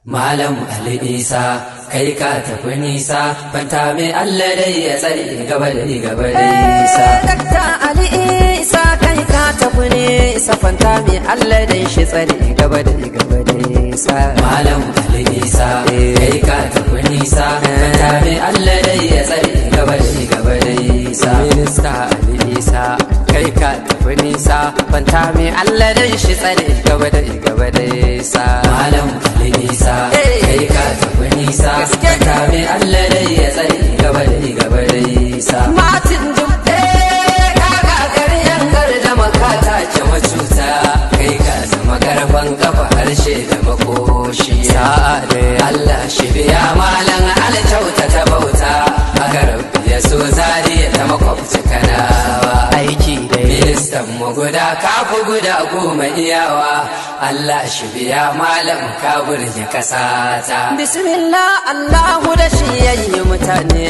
Malam Ali Isa kai ka tafi nisa fanta mai Allah dai ya tsare gaba da nisa. Dakta Ali Isa kai ka tafi nisa fanta mai Allah dai shi tsare gaba da nisa. Malam Ali Isa kai ka tafi nisa fanta mai Allah dai ya tsare gaba da nisa. Minista Ali Isa kai ka tafi nisa fanta mai Allah dai shi tsare gaba da nisa. Malam Ali Isa kai ka tafi nisa fanta mai Allah dai ya tsare gaba da nisa. Martin Jumbe kaga garyan da makata ce macuta kai ka zama karfan kafa harshe da makoshi. sa'ade Allah shi biya malam alkyauta ta bauta haka rabbi ya so zariya ta makwabci kanawa. aiki dai Ministan mu guda kafu guda goma iyawa Allah shi biya malam ka burge kasata. bismillah Allahu da shi yayi mutane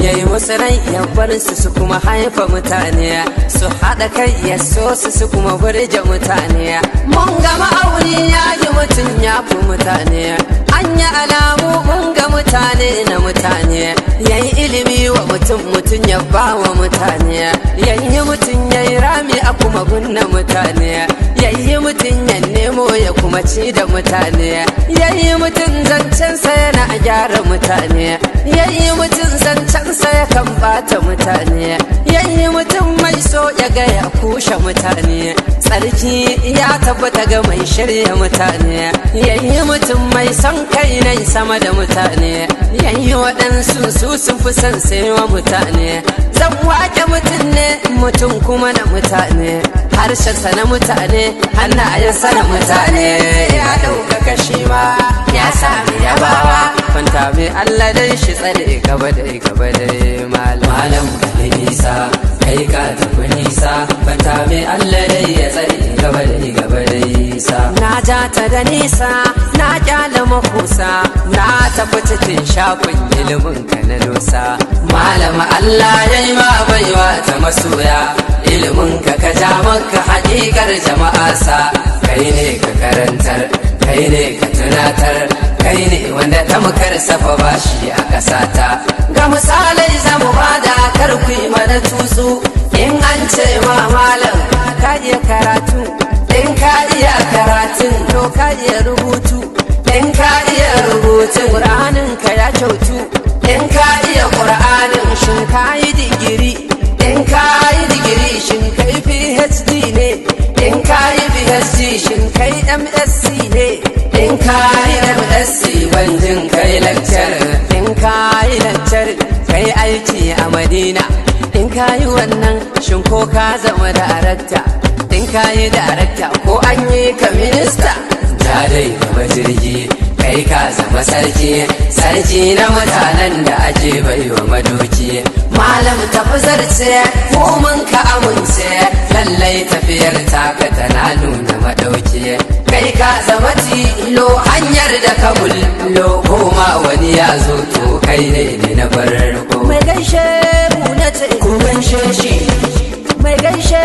yayi musu rai ya bar su kuma haifa mutane su haɗa kai ya so su kuma burge mutane. Mun ga ma'auni yayi mutum ya fi mutane an yi alamu mun ga mutane na mutane yayi ilimi wa mutum ya ba wa mutane yayi mutum yayi rami a kuma gunna mutane yayi mutum ya nemo ya kuma ci da mutane yayi mutum zancensa yana gyara mutane yayi mutum zancensa ya kan bata mutane yayi mutum mai so ya ga ya kushe mutane tsarki ya tabbata ga mai shirya mutane yayi mutum mai son kai nai sama da mutane yayi waɗansu su sun fi son saiwa mutane zan wake mutum ne mutum kuma na mutane harshensa na mutane hannayensa na mutane ya ɗaukaka shi ma ya sami yabawa fanta mai Allah dai shi tsare gaba da Malam Ali Isa kai ka tafi nisa fanta mai Allah dai ya tsare gaba da nisa. na ja ta da nisa na kyala makusa na tafi cikin shafin ilimin ka na dosa. Malam Allah ya yi ma baiwa ta masoya ilimin ka ja maka haƙiƙar jama'a sa kai ne ka karantar kai ne ka tunatar kai ne wanda tamkar safa bashi a ƙasata. Ga misalai zamu bada karku mana tutsu in an ce ma malam ka iya karatu in ka iya karatun to ka iya rubutu in ka iya rubutun ƙur'anin ka ya kyautu in ka iya ƙur'anin shin ka yi digiri in ka yi digiri shin kai PhD ne in ka yi PhD shin kai MSc ne in ka yi MSc Banjin kai lecture in ka yi lantar kai aiki a Madina in ka yi wannan shin ko ka zama darakta in ka yi darakta ko an yi ka minista. ta dai gaba jirgi kai ka zama sarki na mutanen da ake baiwa madoki. Malam tafi zarce ko mun ka amince Lallai tafiyar taka tana nuna madauki kai ka zama tilo hanyar da ka bullo koma wani ya zo to kai ne na farko. mai gaishe mu na ce Ku gaishe shi mai gaishe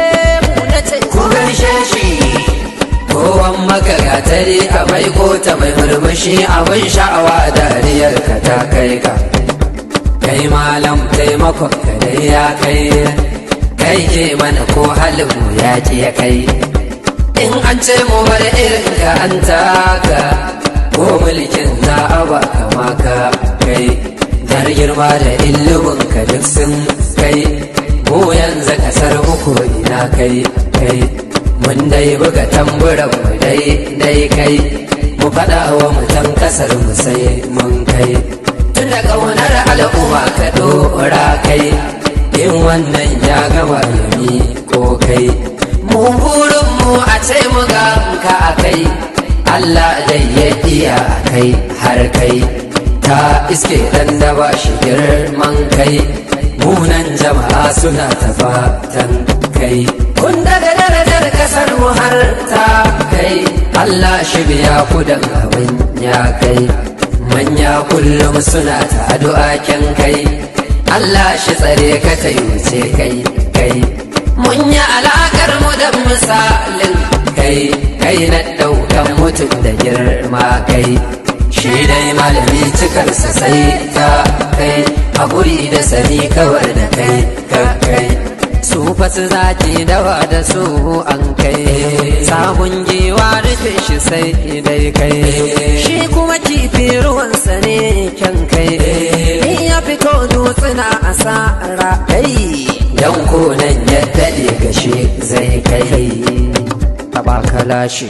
mu na ce ku gaishe shi kowan maka gatari ka mai kota mai murmushi abin sha'awa dariyar ka ta kai ka kai malam taimakon ka dai ya kai ke mana ko halin mu ya ya kai in an ce mu bar irin ka an taka ko mulkin za a ba kama ka kai dar girma da ilimin ka duk sun kai mu yanzu kasar muku ina kai mun dai buga tamburan mu dai kai mu faɗa wa mutan kasar mu sai mun kai tun da ƙaunar al'umma ka ɗora kai in wannan ya gama yami ko kai mu burin mu a ce mu ga ka a kai Allah dai ya iya kai har kai ta iske dan da ba shi girman kai munan jama'a suna ta fatan kai kun daga darajar kasar mu har ta kai Allah shi biya ku da abin ya kai manya kullum suna ta addu'a kyan kai Allah shi tsare ka ta wuce kai mun yi alakar mu da misalin kai na ɗaukan mutum da girma kai shi dai malami cikarsa sai ta kai haƙuri da sani kawar da kai kai su fasu zaki dawa da su an kai sabon giwa rufe shi sai dai kai shi kuma kifi ruwansa ne kyan kai in ya fito dutsuna a sa'ara kai dan konan ya daɗe gashi zai kai taba kalashi